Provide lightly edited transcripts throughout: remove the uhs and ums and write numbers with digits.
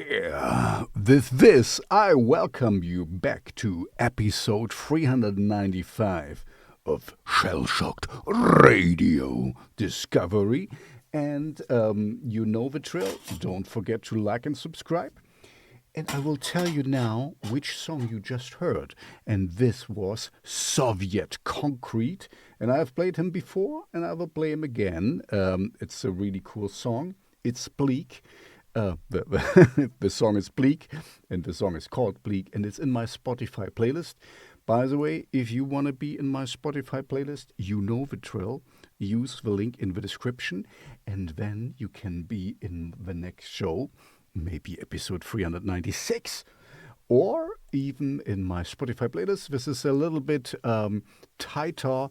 Yeah, with this, I welcome you back to episode 395 of Shellshocked Radio Discovery. And you know the drill. Don't forget to like and subscribe. And I will tell you now which song you just heard. And this was Soviet Concrete. And I have played him before, and I will play him again. It's a really cool song. It's Bleak. The song is Bleak, and the song is called Bleak, and it's in my Spotify playlist. By the way, if you want to be in my Spotify playlist, you know the drill. Use the link in the description, and then you can be in the next show, maybe episode 396, or even in my Spotify playlist. This is a little bit tighter,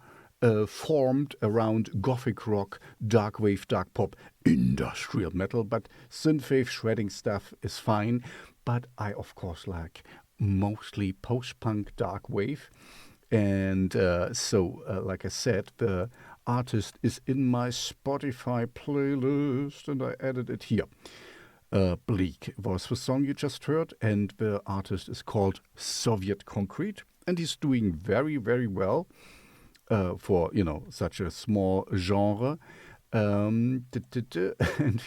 formed around gothic rock, darkwave, dark pop, industrial metal, but synthwave shredding stuff is fine. But I, of course, like mostly post-punk darkwave. And like I said, the artist is in my Spotify playlist, and I added it here. Bleak was the song you just heard, and the artist is called Soviet Concrete, and he's doing very, very well. For, such a small genre. And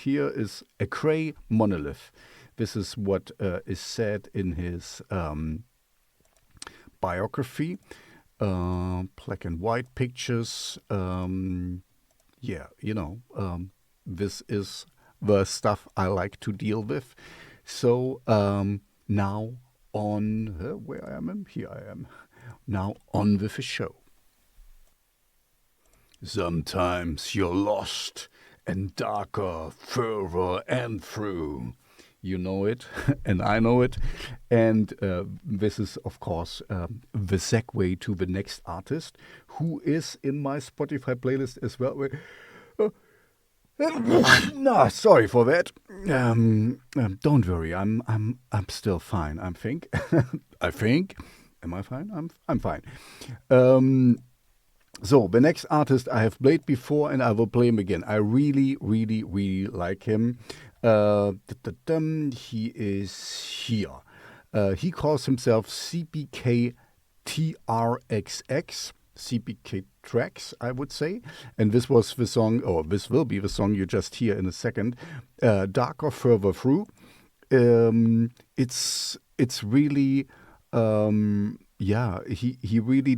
here is a Cray monolith. This is what is said in his biography. Black and white pictures. This is the stuff I like to deal with. So now on, where I am? Here I am. Now on with the show. Sometimes you're lost and darker, further and through. You know it, and I know it. And this is, of course, the segue to the next artist, who is in my Spotify playlist as well. No, sorry for that. Don't worry, I'm still fine. I think. Am I fine? I'm fine. So, the next artist I have played before, and I will play him again. I really, really, really like him. He is here. He calls himself CBKtrxx, CBKtrxx, I would say. And this was the song, or this will be the song you just hear in a second. Darker Further Through. It's really, he really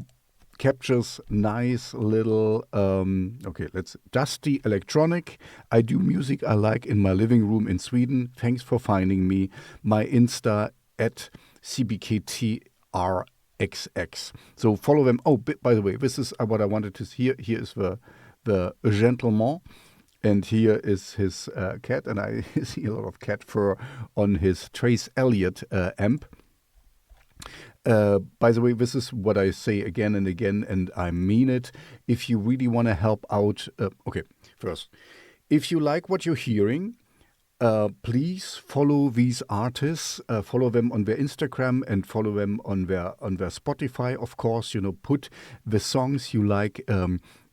captures nice little, dusty electronic. I do music I like in my living room in Sweden. Thanks for finding me. My Insta at CBKtrxx. So follow them. Oh, by the way, this is what I wanted to hear. Here is the gentleman, and here is his cat, and I see a lot of cat fur on his Trace Elliot amp. By the way, this is what I say again and again, and I mean it. If you really want to help out, first, if you like what you're hearing, please follow these artists. Follow them on their Instagram and follow them on their Spotify. Of course, put the songs you like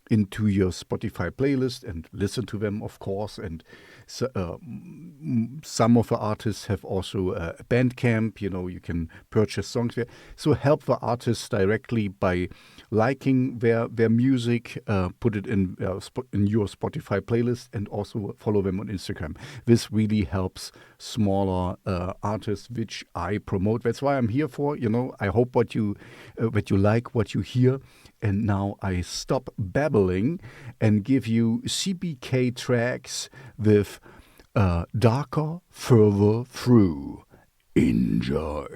into your Spotify playlist and listen to them, of course. And some of the artists have also a Bandcamp. You can purchase songs there. So help the artists directly by liking their music, put it in your Spotify playlist, and also follow them on Instagram. This really helps smaller artists, which I promote. That's why I'm here for. I hope that you like what you hear. And now I stop babbling and give you CBKtrxx with Darker Further Through. Enjoy.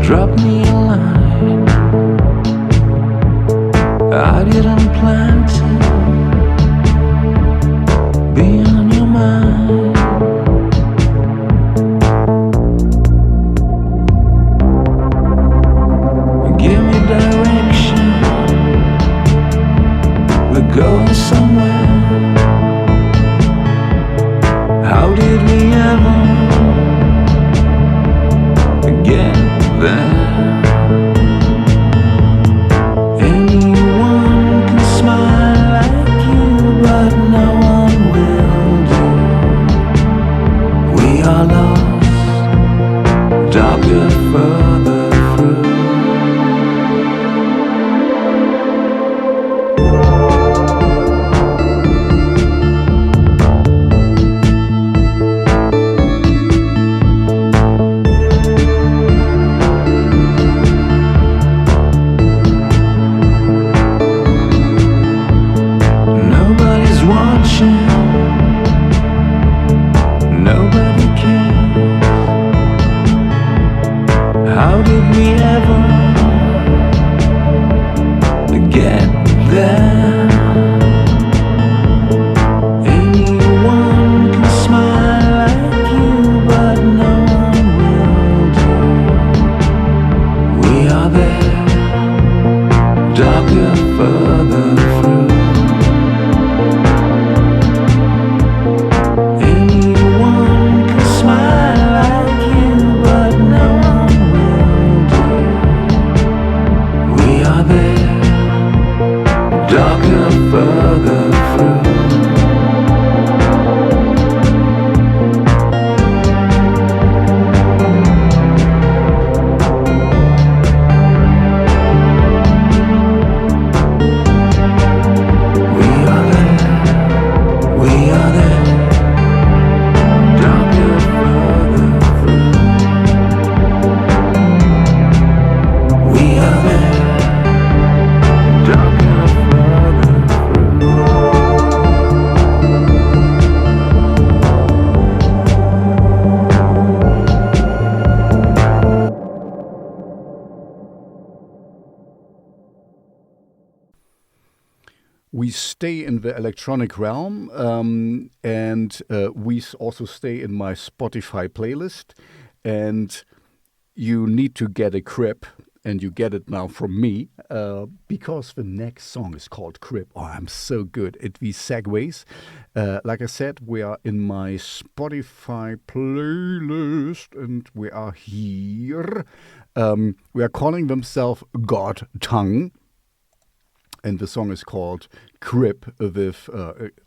Drop me a line. I didn't plan to. somewhere. How did we ever get there? Anyone can smile like you, but no one will do. We are lost, darker further through. Nobody cares. How did we ever get there? Anyone can smile like you, but no one will do. We are there, darker further through. Further through. We stay in the electronic realm, and we also stay in my Spotify playlist. And you need to get a crib, and you get it now from me, because the next song is called Crib. Oh, I'm so good at these segues. Like I said, we are in my Spotify playlist, and we are here. We are calling themselves God Tongue. And the song is called Crib with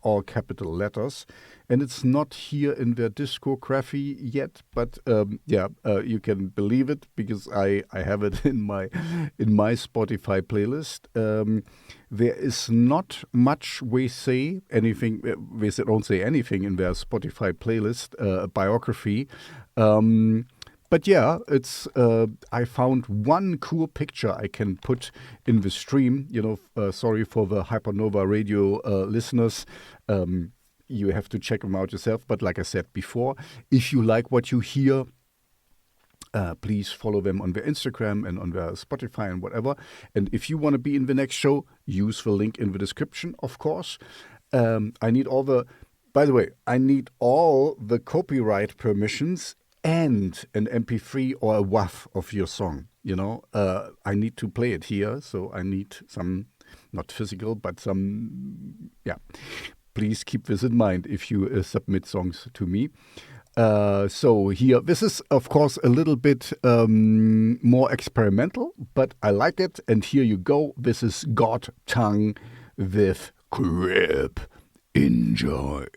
all capital letters. And it's not here in their discography yet, but you can believe it because I have it in my Spotify playlist. There is not much we say anything. We don't say anything in their Spotify playlist biography. But yeah, it's. I found one cool picture I can put in the stream. Sorry for the Hypernova radio listeners. You have to check them out yourself. But like I said before, if you like what you hear, please follow them on their Instagram and on their Spotify and whatever. And if you want to be in the next show, use the link in the description, of course. I need all the copyright permissions and an MP3 or a WAV of your song. I need to play it here, so I need some, not physical, but some, Please keep this in mind if you submit songs to me. So here, this is, of course, a little bit more experimental, but I like it. And here you go. This is God Tongue with Crib. Enjoy.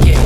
Get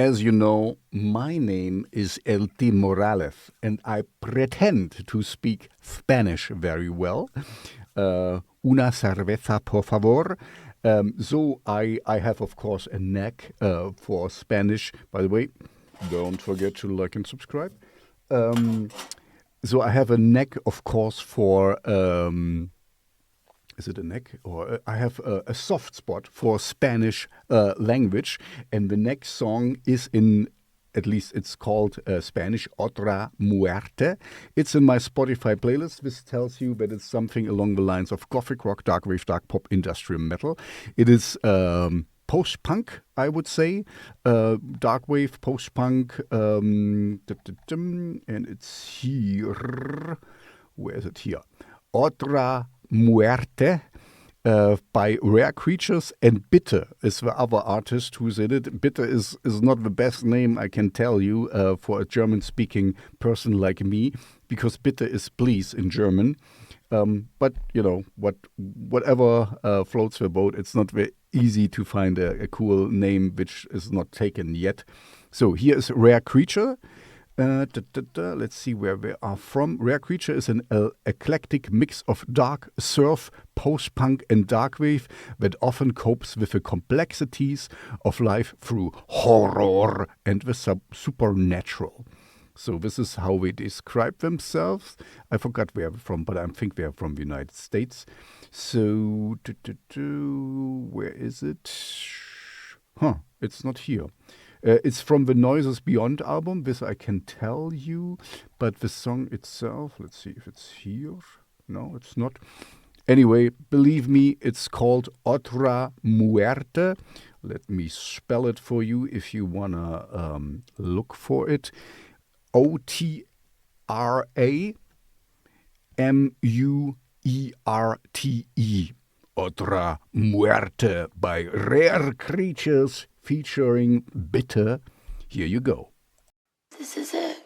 as you know, my name is El.T. Morales, and I pretend to speak Spanish very well. Una cerveza, por favor. So I have, of course, a knack for Spanish. By the way, don't forget to like and subscribe. So I have a knack, of course, for... is it a neck? Or I have a soft spot for Spanish language. And the next song is in, at least it's called Spanish, Otra, Muerte. It's in my Spotify playlist. This tells you that it's something along the lines of gothic rock, darkwave, dark pop, industrial metal. It is post-punk, I would say. Darkwave, post-punk. And it's here. Where is it here? Otra Muerte by Rare Creatures, and Bitter is the other artist who's in it. Bitter is not the best name, I can tell you, for a German-speaking person like me, because Bitter is please in German. But, you know, whatever floats the boat, it's not very easy to find a cool name which is not taken yet. So here is Rare Creature. Let's see where they are from. Rare Creature is an eclectic mix of dark, surf, post-punk and darkwave that often copes with the complexities of life through horror and the supernatural. So this is how they describe themselves. I forgot where they're from, but I think they're from the United States. So, where is it? It's not here. It's from the Noises Beyond album, this I can tell you, but the song itself, let's see if it's here. No, it's not. Anyway, believe me, it's called Otra Muerte. Let me spell it for you if you want to look for it. OtraMuerte. Otra Muerte by Rare Creatures featuring Bitter. Here you go. This is it.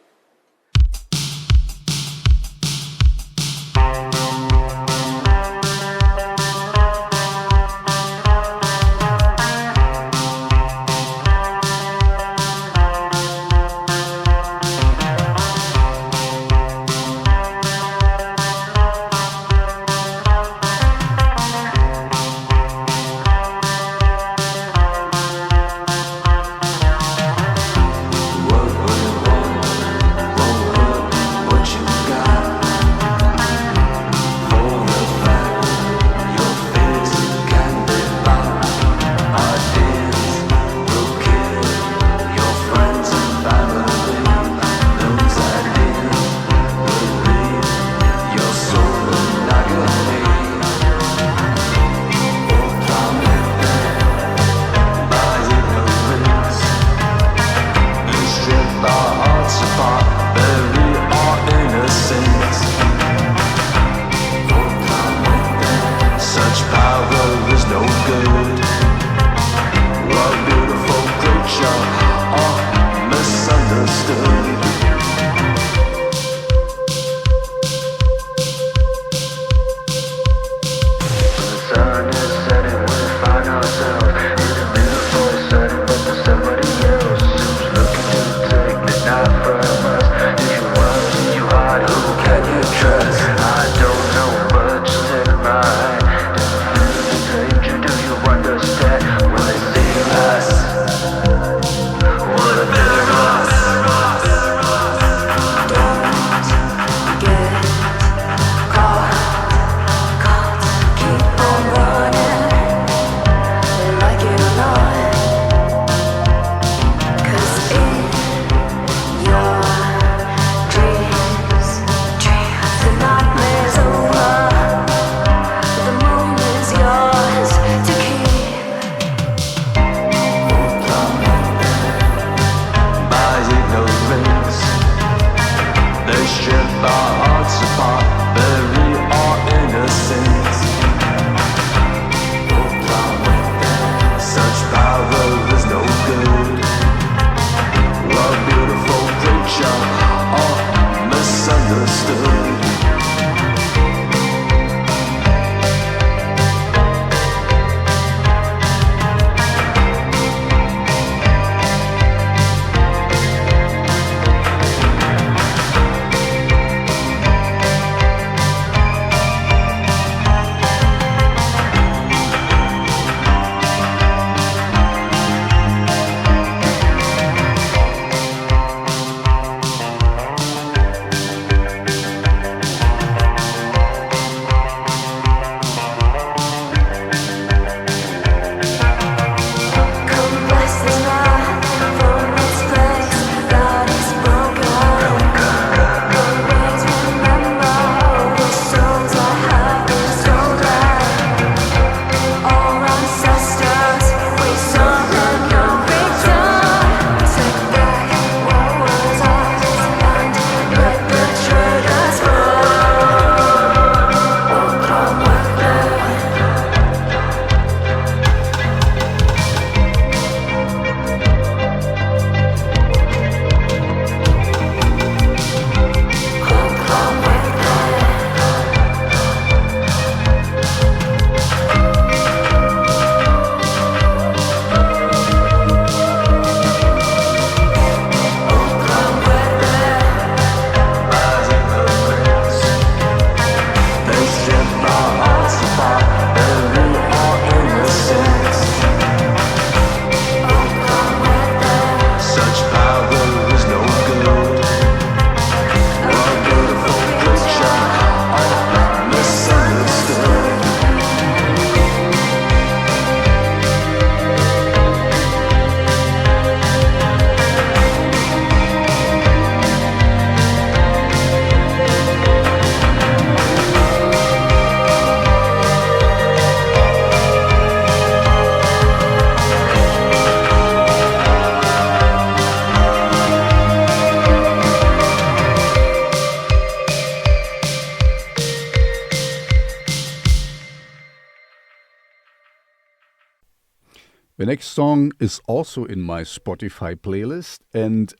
The next song is also in my Spotify playlist, and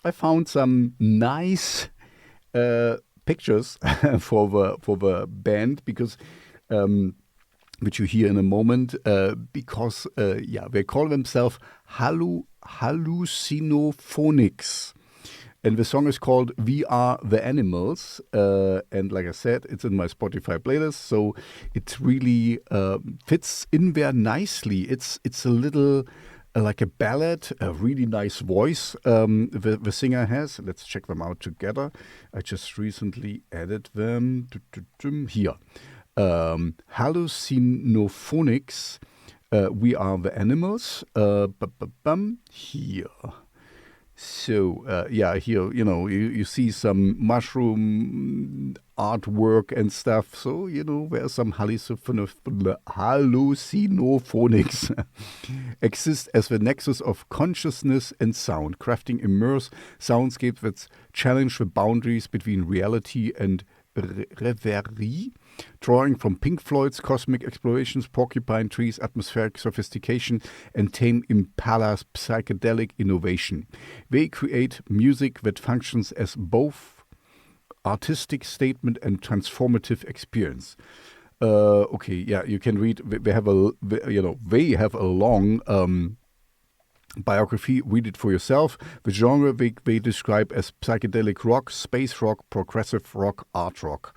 I found some nice pictures for the band because which you hear in a moment because they call themselves Hallucinophonics. And the song is called We Are the Animals. And like I said, it's in my Spotify playlist. So it really fits in there nicely. It's a little like a ballad, a really nice voice the singer has. Let's check them out together. I just recently added them here. Hallucinophonics. We Are the Animals. Here. So, here, you see some mushroom artwork and stuff. So, where some hallucinophonics exist as the nexus of consciousness and sound, crafting immersive soundscapes that challenge the boundaries between reality and reverie, drawing from Pink Floyd's cosmic explorations, Porcupine Tree's atmospheric sophistication, and Tame Impala's psychedelic innovation. They create music that functions as both artistic statement and transformative experience. You can read. They have a long biography. Read it for yourself. The genre they describe as psychedelic rock, space rock, progressive rock, art rock.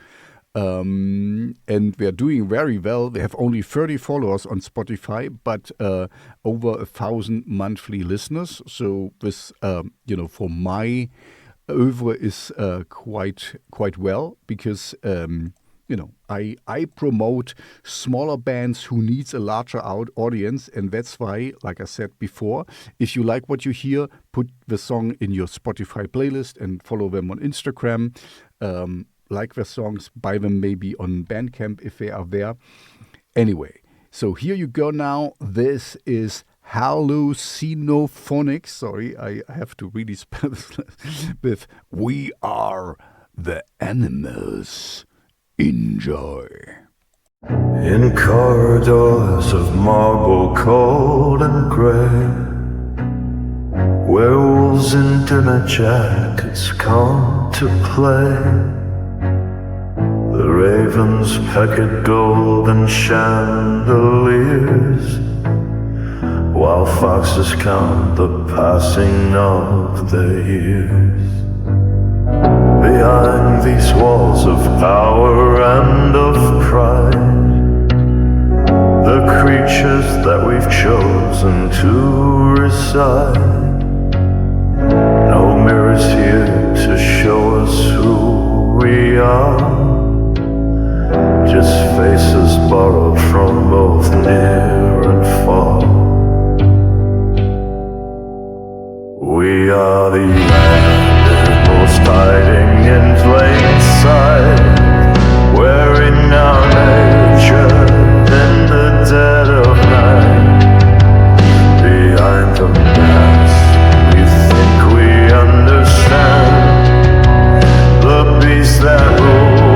And they're doing very well. They have only 30 followers on Spotify, but over 1,000 monthly listeners. So this, for my oeuvre is quite well because I promote smaller bands who needs a larger audience, and that's why, like I said before, if you like what you hear, put the song in your Spotify playlist and follow them on Instagram. Like their songs, buy them maybe on Bandcamp if they are there. Anyway, so here you go now. This is Hallucinophonics. Sorry, I have to really spell this with We Are the Animals. Enjoy. In corridors of marble cold and grey, werewolves in dinner jackets come to play. The ravens peck at golden chandeliers, while foxes count the passing of the years. Behind these walls of power and of pride, the creatures that we've chosen to reside. No mirrors here to show us who we are, just faces borrowed from both near and far. We are the animals hiding in plain sight, wearing our nature in the dead of night. Behind the mask, we think we understand the beast that rules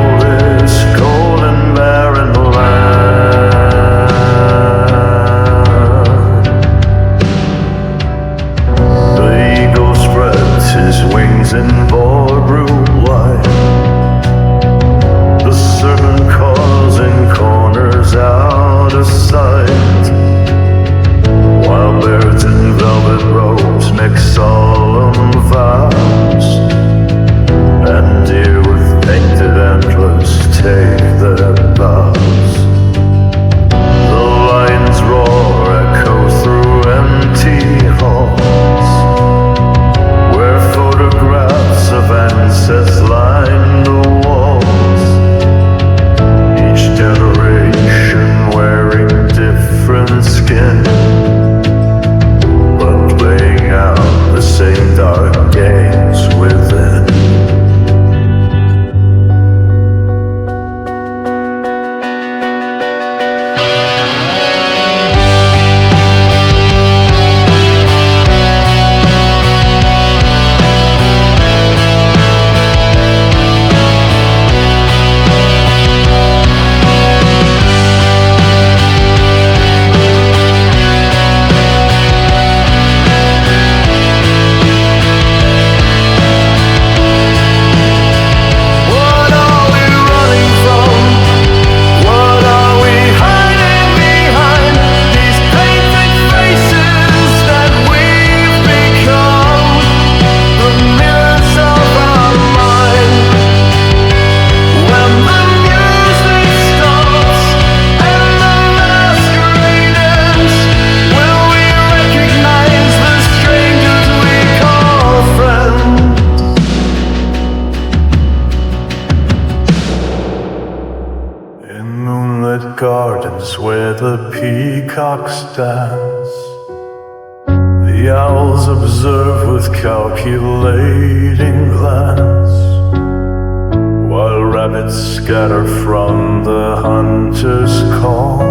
gardens where the peacocks dance. The owls observe with calculating glance, while rabbits scatter from the hunter's call,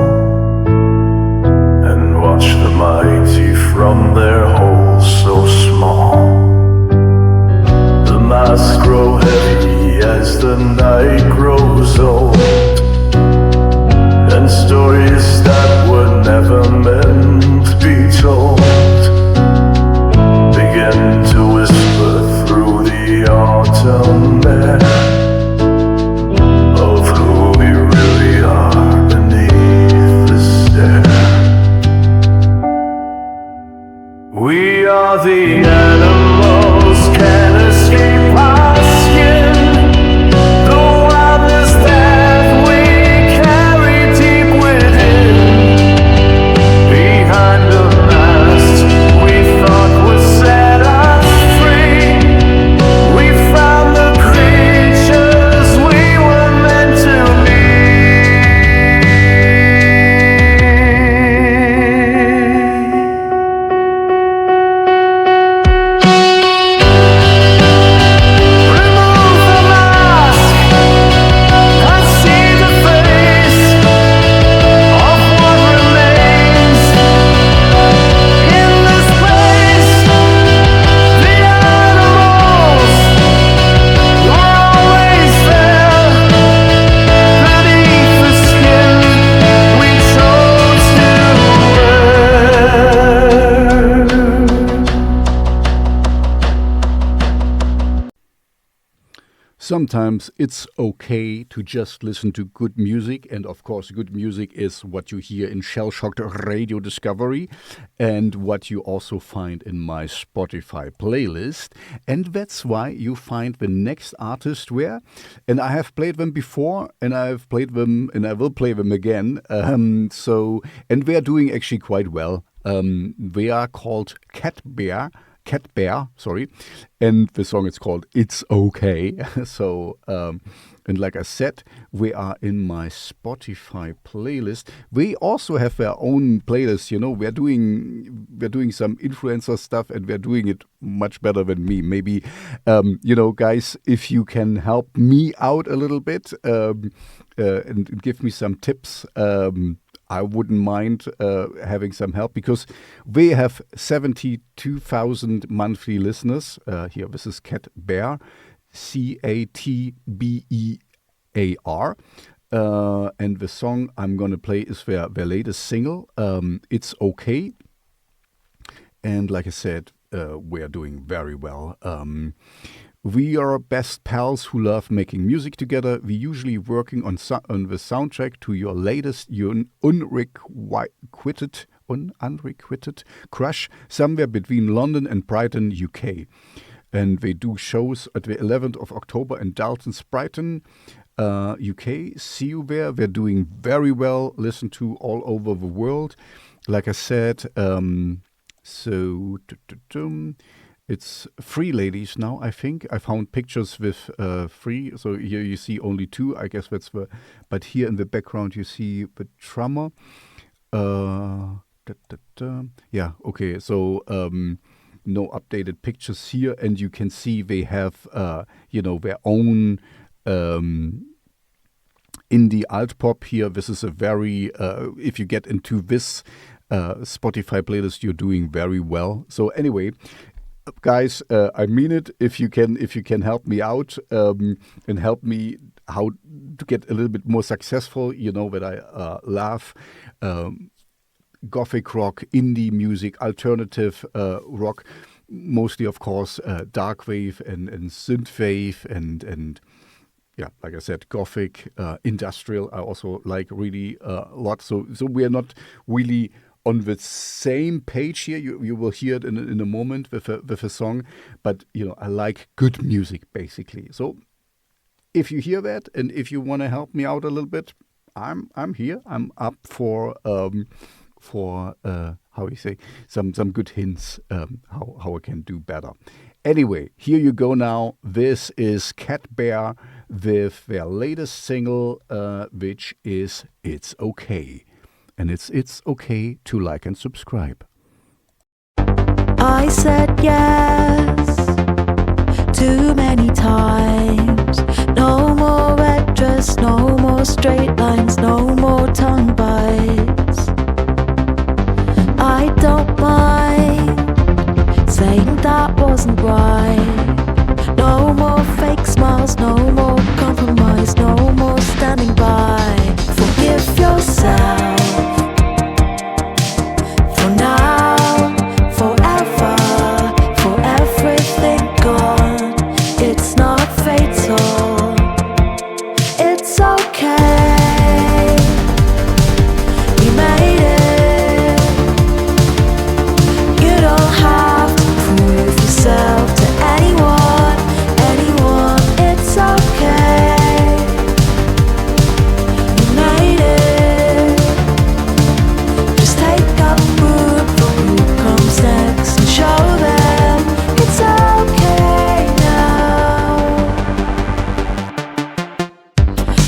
and watch the mighty from their holes so small. The masks grow heavy as the night grows old, and stories that were never meant to be told begin to whisper through the autumn air of who we really are beneath the stare. We are the animals, can't escape our skin, the wildness that we carry deep within. Behind the mask we thought would set us free, we found the creatures we were meant to be. Remove the mask and see the face of what remains in this place. The animals were always there beneath the skin we chose to wear. Sometimes it's okay to just listen to good music, and of course good music is what you hear in Shellshocked Radio Discovery and what you also find in my Spotify playlist, and that's why you find the next artist where, and I have played them before and I've played them and I will play them again, and they are doing actually quite well. They are called CATBEAR, sorry, and the song is called It's Okay. So, and like I said, we are in my Spotify playlist. We also have their own playlist. You know, we're doing some influencer stuff, and we're doing it much better than me. Maybe, guys, if you can help me out a little bit and give me some tips. I wouldn't mind having some help, because we have 72,000 monthly listeners. Here, this is CATBEAR, CATBEAR. And the song I'm going to play is their latest single, It's Okay. And like I said, we're doing very well. We are best pals who love making music together. We usually working on the soundtrack to your latest unrequited crush somewhere between London and Brighton, UK. And they do shows at the 11th of October in Dalton's Brighton, UK. See you there. They're doing very well. Listen to all over the world. Like I said, it's 3 ladies now, I think. I found pictures with 3. So here you see only 2. I guess that's but here in the background you see the drummer. Yeah, okay. So no updated pictures here. And you can see they have, their own indie alt pop here. This is a very, if you get into this Spotify playlist, you're doing very well. So anyway, guys, I mean it. If you can help me out and help me how to get a little bit more successful, you know that I love gothic rock, indie music, alternative rock, mostly of course Darkwave and synthwave and yeah, like I said, gothic, industrial. I also like really a lot. So we are not really on the same page here. You will hear it in a moment with a song, but I like good music basically. So if you hear that and if you want to help me out a little bit, I'm here. I'm up for how you say some good hints how I can do better. Anyway, here you go now. This is CATBEAR with their latest single, which is It's Okay. And it's okay to like and subscribe. I said yes too many times. No more red dress, no more straight lines, no more tongue bites. I don't mind saying that wasn't right. No more fake smiles, no more compromise, no more standing by. Forgive yourself for now, forever, for everything gone. It's not fatal, it's okay. You made it. You don't have to prove yourself to anyone, anyone. It's okay. You made it. Just take up food for who comes next and show them it's okay now.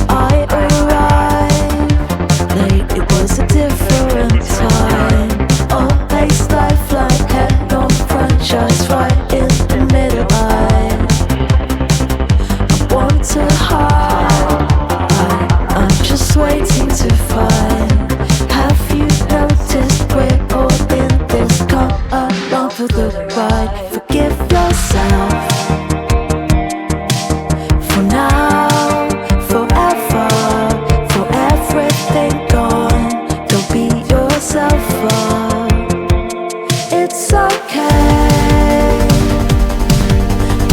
I arrived late, it was a different time. Always lifelike, head on front, just right in the middle. I want to hide, I'm just waiting to find. Have you noticed we're all in this? Come along for the ride. Forgive yourself for now, forever, for everything gone. Don't beat yourself up. It's okay.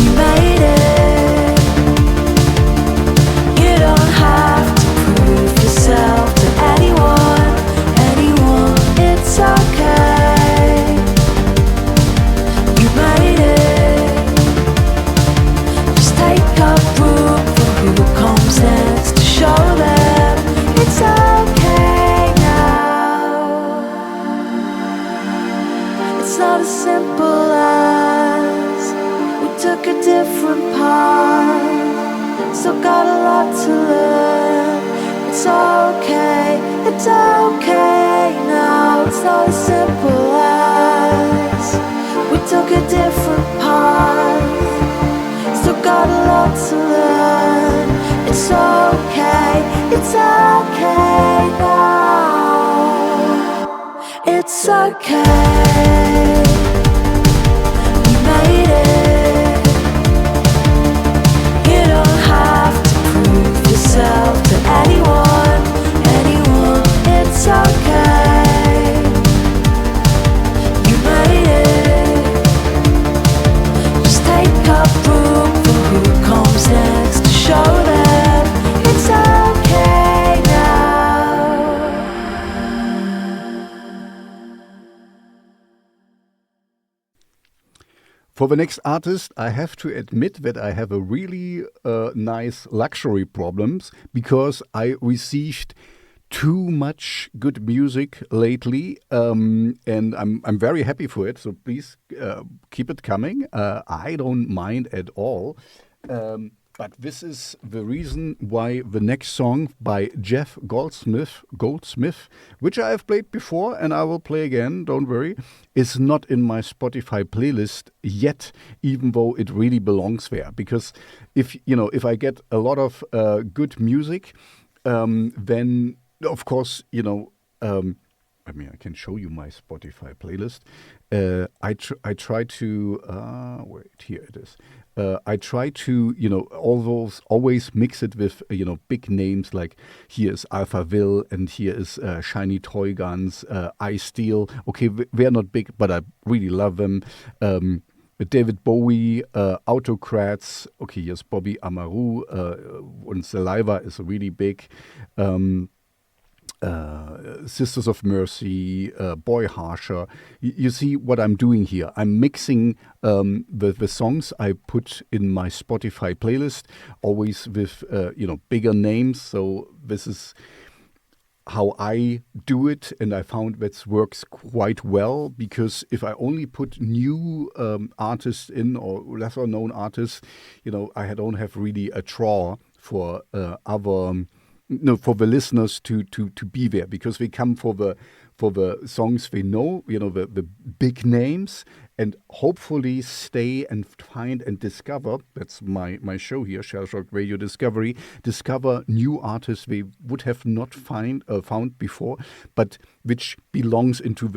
You made it. You don't have to prove yourself to anyone, anyone. It's okay. You made it. Just take up room for who comes next to show them it's okay now. It's not as simple as we took a different path. Still got a lot to learn. It's okay now. It's not as simple as we took a different path. Still got a lot to learn. It's okay now. It's okay. You made it. You don't have to prove yourself to anyone, anyone. It's okay. You made it. Just take up room for who comes next to show them it's okay now. For the next artist, I have to admit that I have a really nice luxury problems because I received too much good music lately, and I'm very happy for it. So please keep it coming. I don't mind at all. But this is the reason why the next song by Jeff Goldsmith, which I have played before and I will play again, don't worry, is not in my Spotify playlist yet, even though it really belongs there. Because if I get a lot of good music, then of course, I can show you my Spotify playlist. I try to wait, here it is. I try to, always mix it with, big names like here is Alphaville and here is Shiny Toy Guns, I Steel. Okay, they're not big, but I really love them. David Bowie, Autocrats. Okay, here's Bobby Amaru. And Saliva is really big. Sisters of Mercy, Boy Harsher. You see what I'm doing here. I'm mixing the songs I put in my Spotify playlist, always with bigger names. So this is how I do it, and I found that works quite well, because if I only put new artists in or lesser known artists, I don't have really a draw other for the listeners to be there, because we come for the songs we know, the big names, and hopefully stay and find and discover. That's my show here, Shellshocked Radio Discovery. Discover new artists we would have not found before, but which belongs into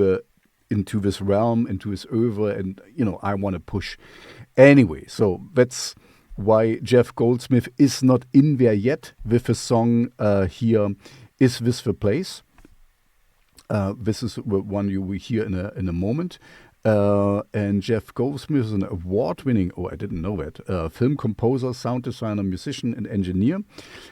this realm, into this oeuvre, and I want to push. Anyway, so that's why Jeff Goldsmith is not in there yet with a song here, Is This the Place? This is one you will hear in a moment. And Jeff Goldsmith is an award-winning, I didn't know that, film composer, sound designer, musician, and engineer.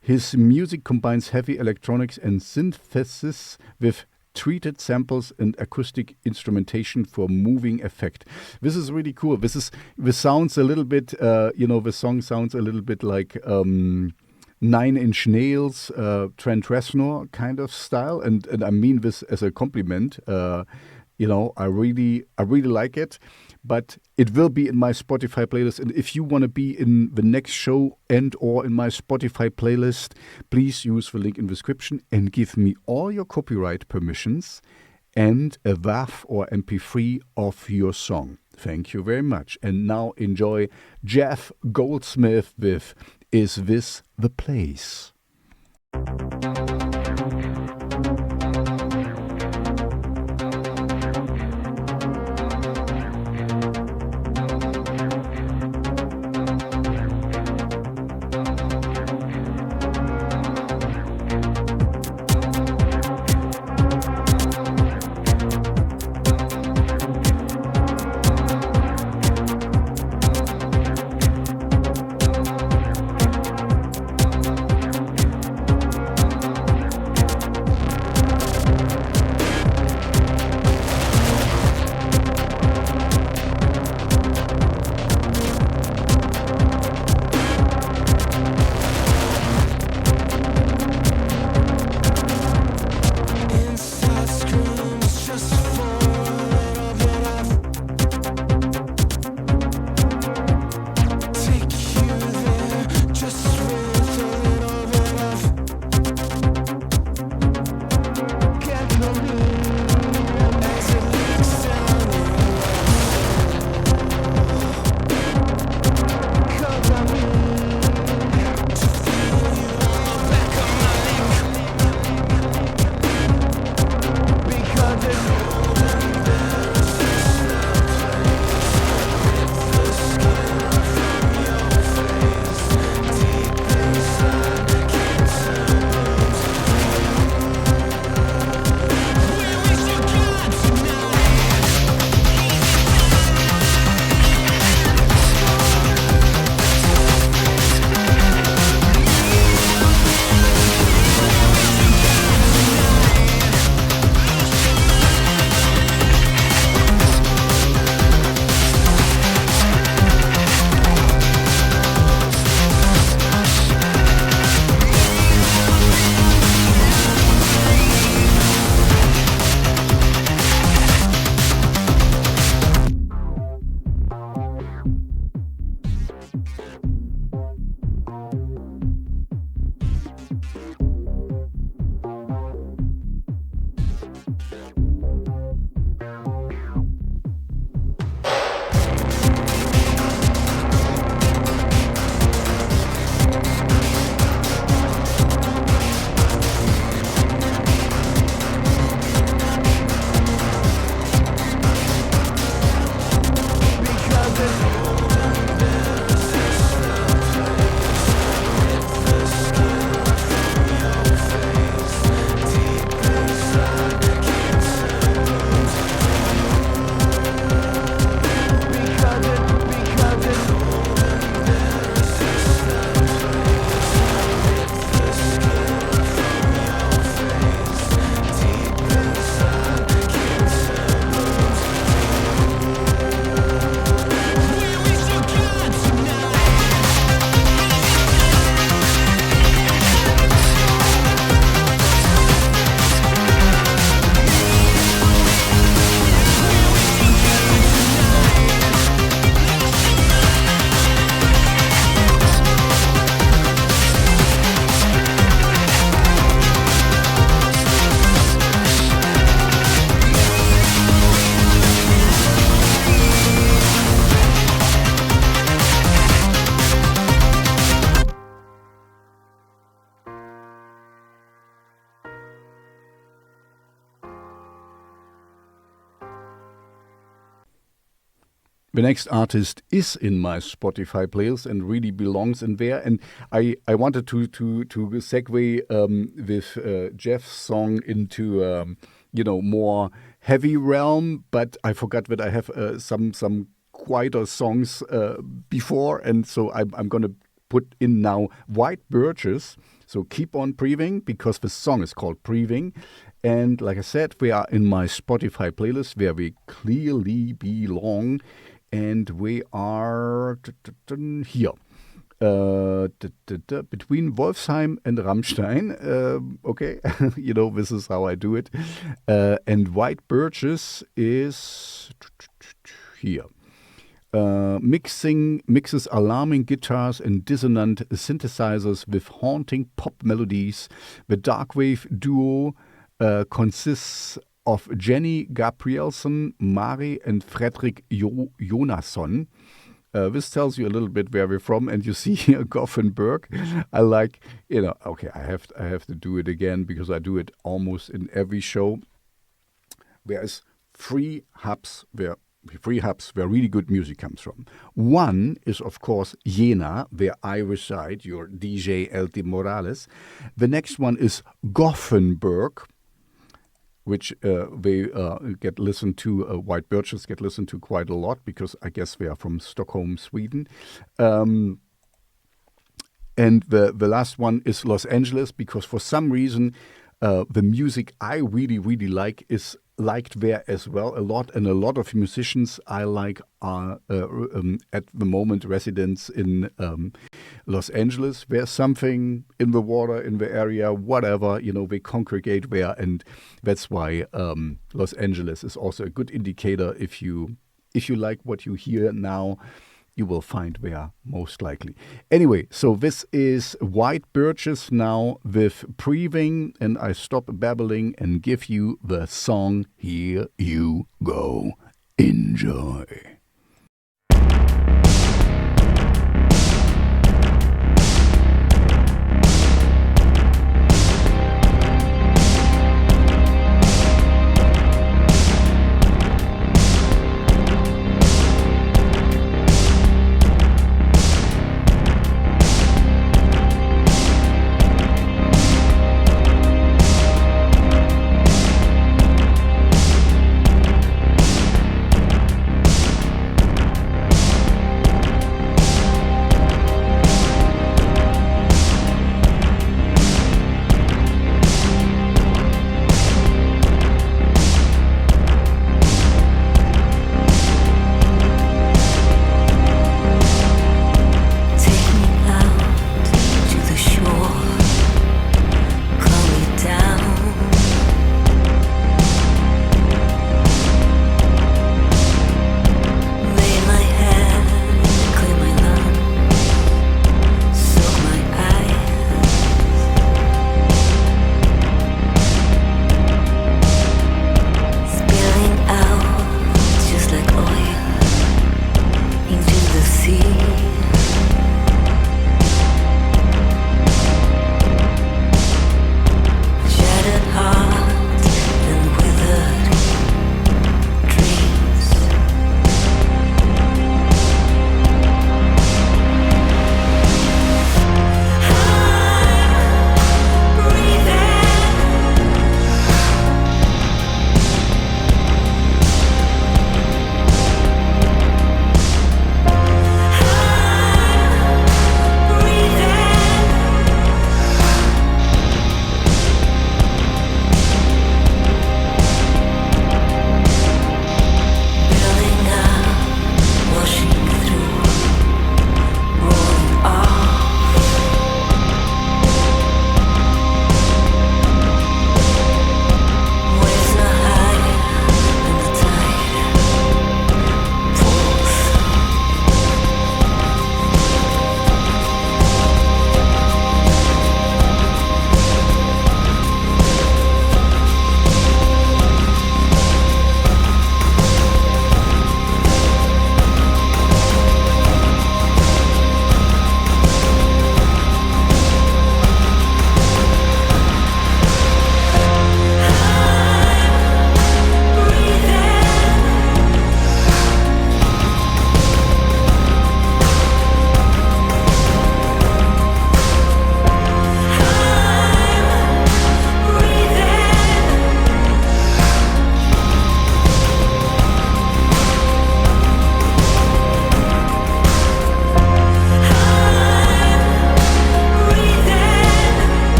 His music combines heavy electronics and synthesis with treated samples and acoustic instrumentation for moving effect. This is really cool. The sounds a little bit, the song sounds a little bit like 9 Inch Nails, Trent Reznor kind of style, and I mean this as a compliment. I really like it, but it will be in my Spotify playlist. And if you want to be in the next show and or in my Spotify playlist, please use the link in the description and give me all your copyright permissions and a WAV or MP3 of your song. Thank you very much. And now enjoy Jeff Goldsmith with Is This the Place? The next artist is in my Spotify playlist and really belongs in there. And I wanted to segue with Jeff's song into more heavy realm, but I forgot that I have some quieter songs before, and so I'm going to put in now White Birches. So keep on breathing, because the song is called Breathing. And like I said, we are in my Spotify playlist where we clearly belong. And we are here. Between Wolfsheim and Rammstein. Okay, this is how I do it. And White Birches is here. Mixes alarming guitars and dissonant synthesizers with haunting pop melodies. The Darkwave duo consists of Jenny Gabrielson, Mari, and Fredrik Jonasson. This tells you a little bit where we're from, and you see here Gothenburg. I like, okay, I have to do it again because I do it almost in every show. There's three hubs where really good music comes from. One is, of course, Jena, where I reside, your DJ LT Morales. The next one is Gothenburg, which they get listened to, White Birches get listened to quite a lot, because I guess they are from Stockholm, Sweden. And the last one is Los Angeles, because for some reason the music I really, really like is liked there as well a lot. And a lot of musicians I like are at the moment residents in Los Angeles. There's something in the water, in the area, whatever, they congregate there. And that's why Los Angeles is also a good indicator. If you like what you hear now, you will find there most likely. Anyway, so this is White Birches now with Breathing, and I stop babbling and give you the song. Here you go. Enjoy.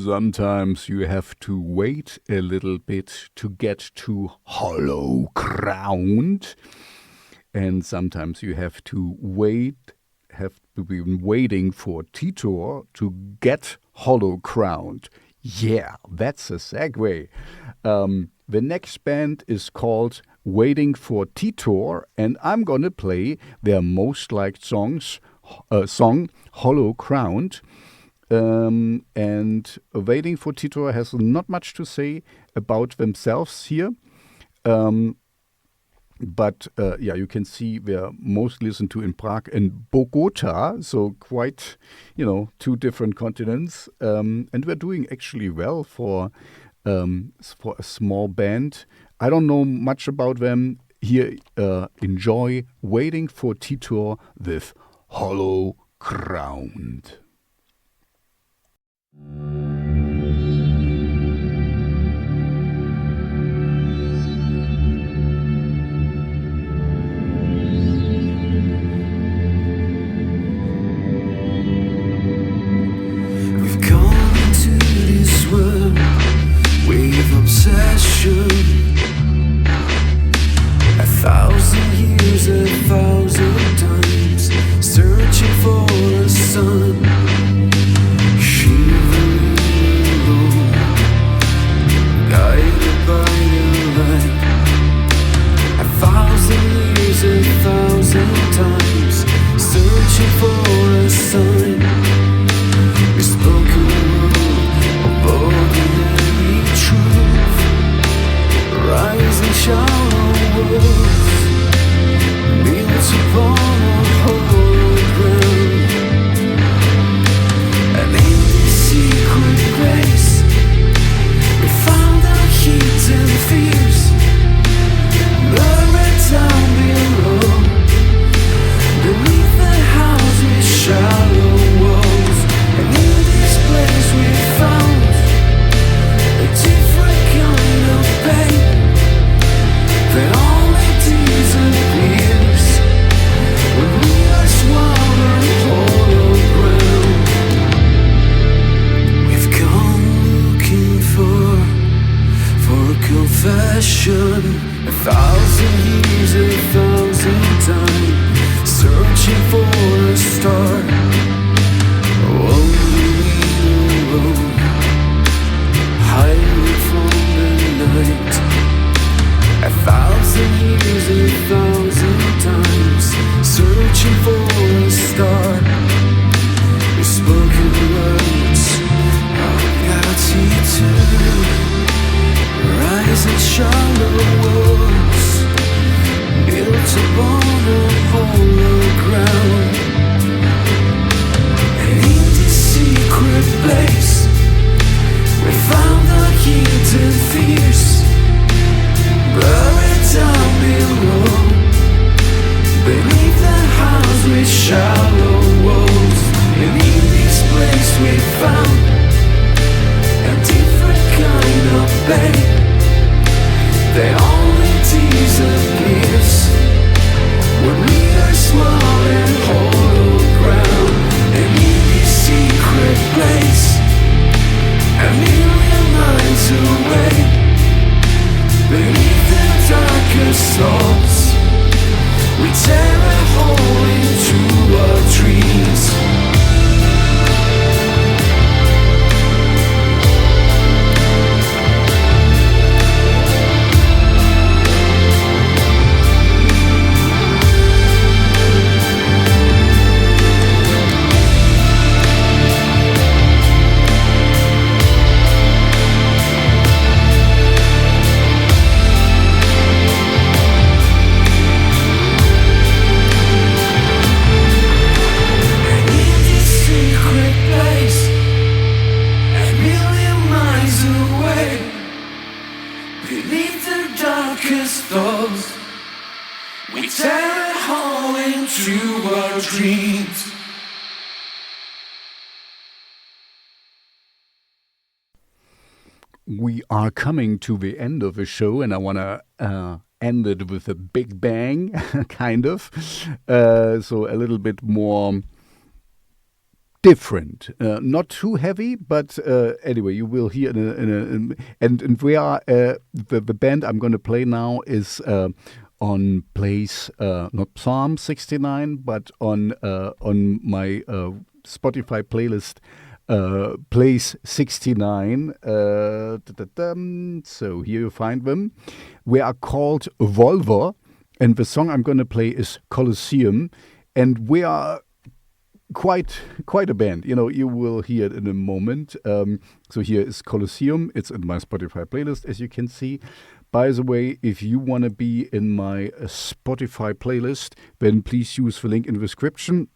sometimes you have to wait a little bit to get to hollow ground. And sometimes you have to be waiting for Titor to get hollow ground. Yeah, that's a segue. The next band is called Waiting for Titor, and I'm gonna play their most liked song, Hollow Ground. And Waiting for Titor has not much to say about themselves here. But you can see they're most listened to in Prague and Bogota, so quite, two different continents. And we're doing actually well for a small band. I don't know much about them. Here, enjoy Waiting for Titor with Hollow Ground. Obsession, 1,000 years, 1,000 times, searching for a sun, shivering alone, guided by the light. 1,000 years, 1,000 times, searching for a sign. We spoke a world of ordinary truth, rising shallow worlds, built upon a hollow ground. And in this secret place, we found our heat and fears, buried down below, beneath the house with shallow walls. And in this place we found a different kind of pain that only disappears when we are swallowed hollow ground. We've come looking for confession, 1,000 years, 1,000 times, searching for a star. Only we alone, hiding from the night. 1,000 years, 1,000 times, searching for a star. We spoken words of gratitude, rising shallow walls, built upon a hollow ground. And in this secret place, we found our hidden fears, buried down below, beneath the house with shallow walls. And in this place we found a different kind of pain that only disappears when we are swallowed hollow ground. And in this secret place, a million miles away, beneath the darkest thoughts, we tear a hole into our dreams. We are coming to the end of the show, and I want to end it with a big bang, kind of. So a little bit more different, not too heavy, but anyway, you will hear and we are the band I'm going to play now is on place not Psalm 69, but on my Spotify playlist place 69. So here you find them. We are called Wolver, and the song I'm going to play is COLOSSEUM, and we are quite a band. You will hear it in a moment. So here is COLOSSEUM. It's in my Spotify playlist, as you can see. By the way, if you want to be in my Spotify playlist, then please use the link in the description.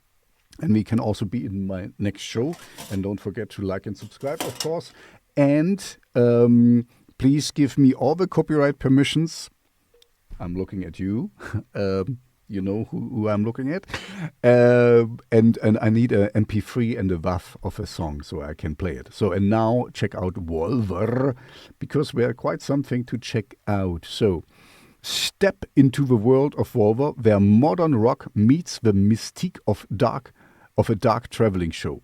And we can also be in my next show. And don't forget to like and subscribe, of course. And please give me all the copyright permissions. I'm looking at you. You know who I'm looking at. And I need an MP3 and a WAV of a song so I can play it. So, and now check out Wolver, because we are quite something to check out. So, step into the world of Wolver, where modern rock meets the mystique of a dark traveling show.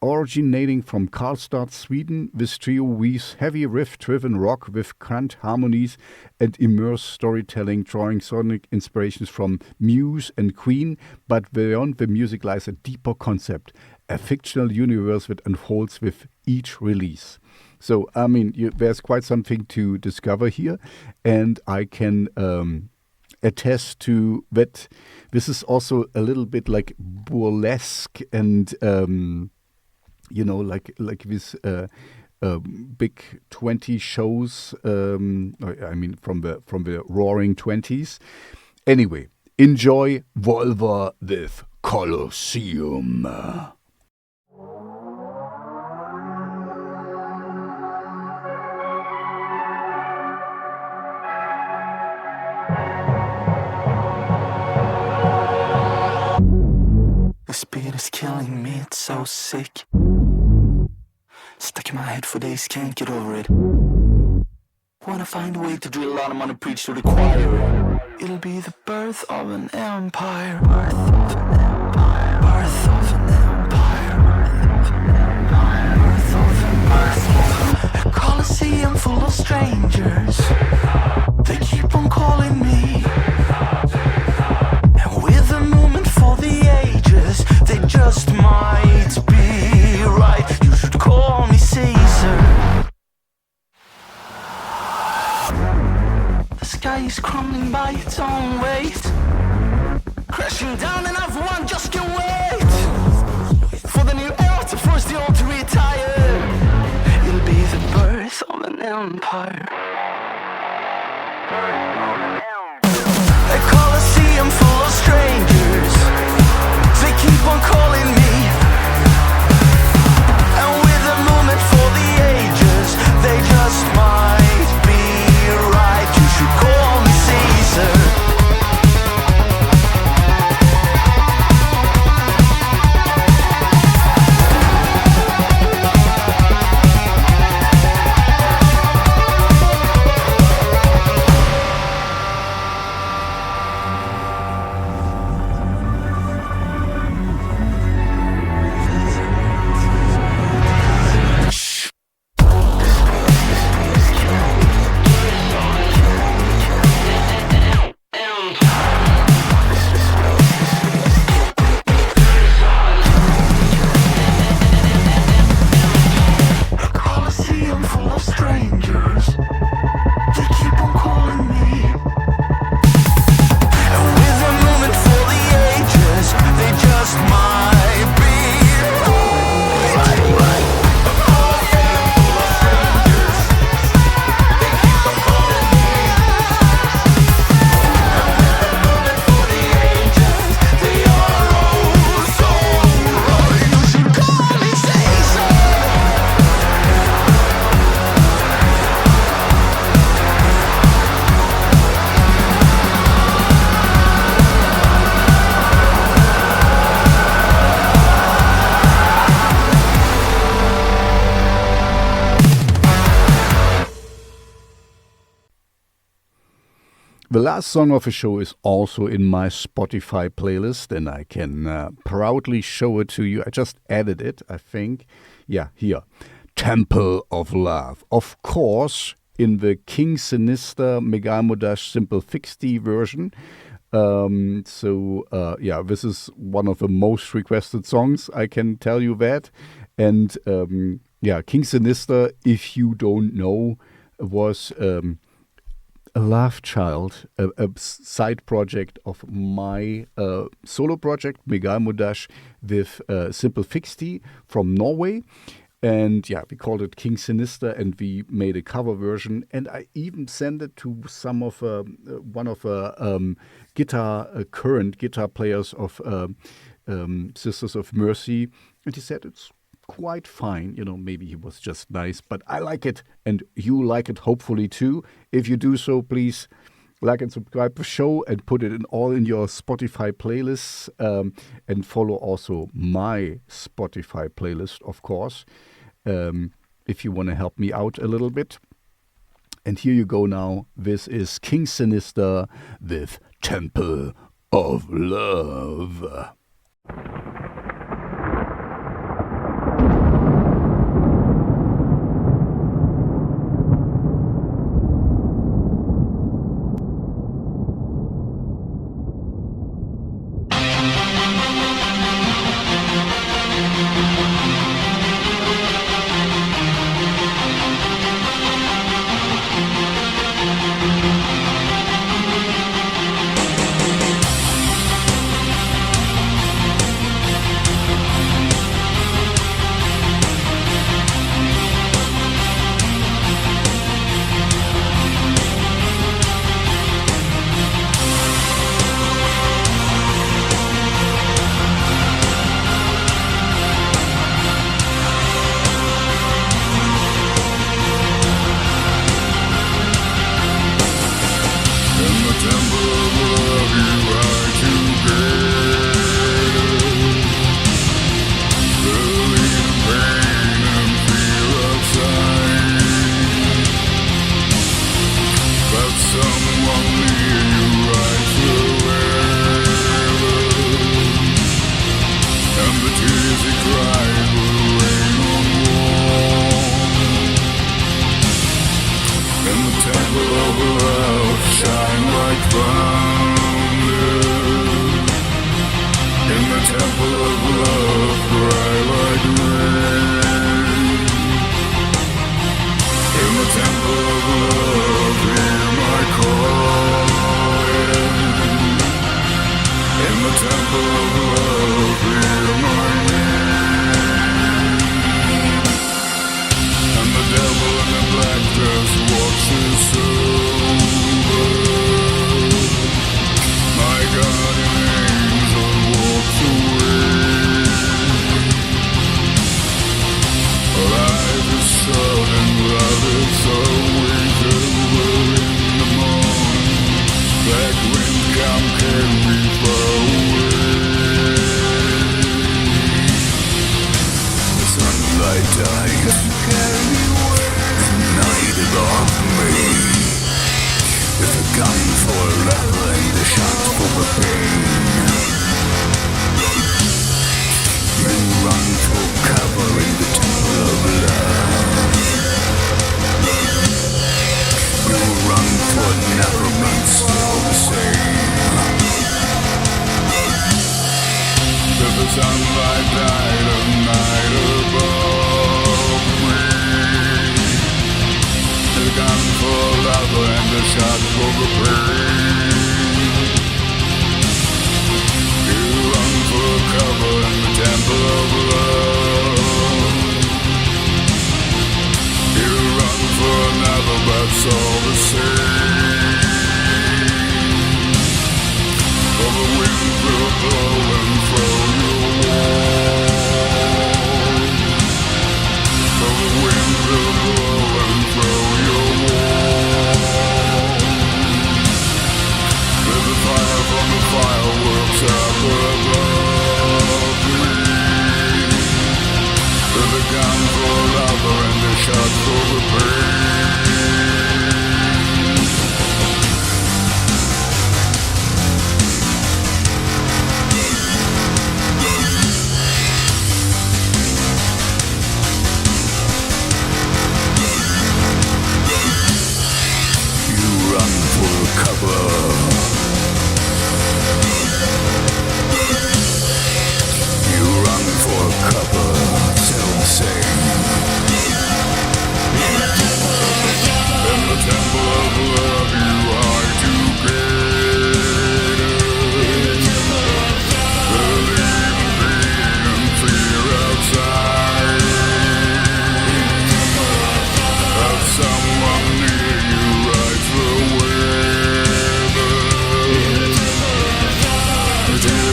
Originating from Karlstad, Sweden, this trio weaves heavy riff-driven rock with cant harmonies and immersive storytelling, drawing sonic inspirations from Muse and Queen, but beyond the music lies a deeper concept, a fictional universe that unfolds with each release. So, I mean, there's quite something to discover here, and I can attest to that. This is also a little bit like burlesque and like this big 20 shows. I mean, from the Roaring 20s. Anyway, enjoy Wolver with COLOSSEUM. This beat is killing me, it's so sick. Stuck in my head for days, can't get over it. Wanna find a way to drill out, I'm gonna preach to the choir. It'll be the birth of an empire. Birth of an empire. Birth of an empire. Birth of an empire. A coliseum full of strangers. They keep on calling me. And with a movement for the ages, they just might be right. You should call me Caesar. The sky is crumbling by its own weight, crashing down and everyone just can't wait for the new era to force the old to retire. It'll be the birth of an empire. A coliseum full of strangers, they keep on calling me. And with a movement for the ages, they just might be right. You should call me Caesar. The last song of the show is also in my Spotify playlist, and I can proudly show it to you. I just added it, I think. Yeah, here. Temple of Love. Of course, in the King Sinister Megalmodas Simplefixty version. This is one of the most requested songs, I can tell you that. And King Sinister, if you don't know, was a love child, a side project of my solo project, Megalmodas, with Simplefixty from Norway. And we called it King Sinister, and we made a cover version. And I even sent it to some of one of current guitar players of Sisters of Mercy, and he said it's quite fine. Maybe he was just nice, but I like it, and you like it hopefully too. If you do so, please like and subscribe the show and put it in your Spotify playlists, and follow also my Spotify playlist, of course, if you want to help me out a little bit. And here you go now. This is King Sinister with Temple of Love.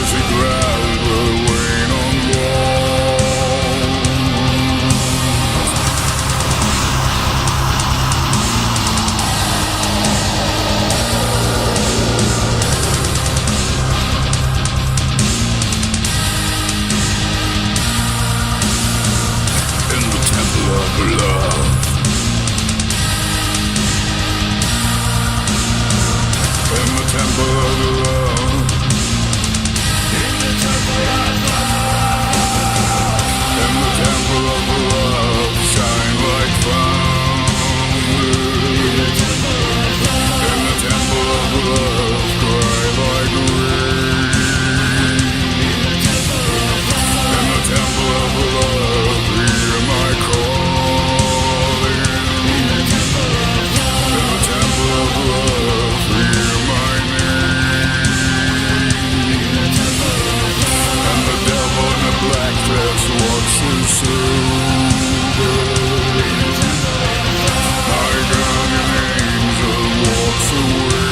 dizzy grass will rain on walls. In the temple of love, in the temple of love, in the temple of love, in the temple of love, shine like thunder. In the temple of love, cry like rain. In the temple of love, hear my calling. In the temple of love, hear my name. And the devil in the black dress walks through my guardian angel walks away.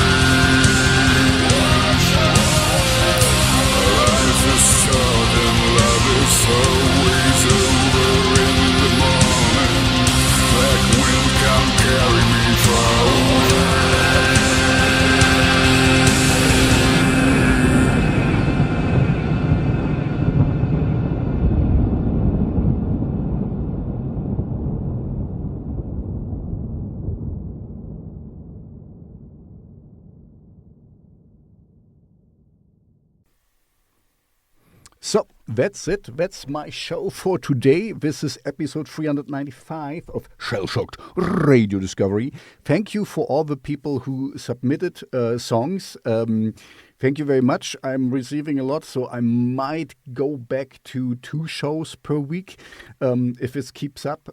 Life is short and love is always over in the morning. Black wind come carry me far away. So, that's it. That's my show for today. This is episode 395 of Shellshocked Radio Discovery. Thank you for all the people who submitted songs. Thank you very much. I'm receiving a lot, so I might go back to 2 shows per week if this keeps up.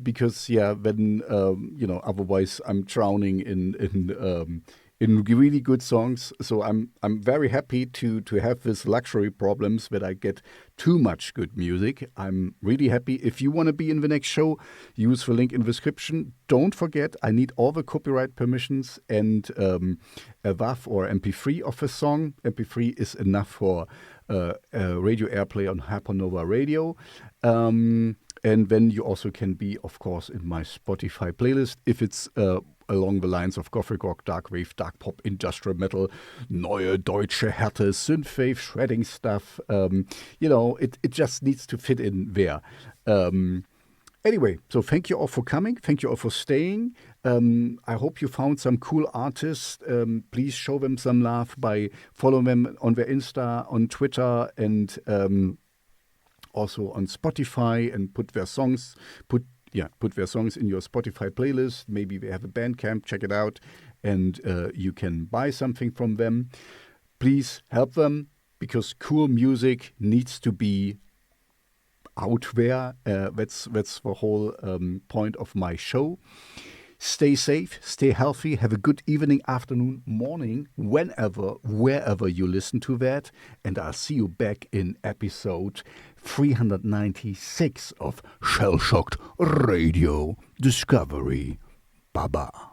Because, then, otherwise I'm drowning in really good songs. So I'm very happy to have this luxury problems that I get too much good music. I'm really happy. If you want to be in the next show, use the link in the description. Don't forget, I need all the copyright permissions and a WAV or MP3 of a song. MP3 is enough for radio airplay on Hypernova radio. And then you also can be, of course, in my Spotify playlist if it's along the lines of gothic rock, darkwave, dark pop, industrial metal, Neue Deutsche Härte, synthwave, shredding stuff. It just needs to fit in there. Anyway, so thank you all for coming. Thank you all for staying. I hope you found some cool artists. Please show them some love by following them on their Insta, on Twitter, and also on Spotify, and put their songs in your Spotify playlist. Maybe they have a Bandcamp, check it out, and you can buy something from them. Please help them, because cool music needs to be out there. That's the whole point of my show. Stay safe, stay healthy, have a good evening, afternoon, morning, whenever, wherever you listen to that. And I'll see you back in episode 396 of Shellshocked Radio Discovery. Baba.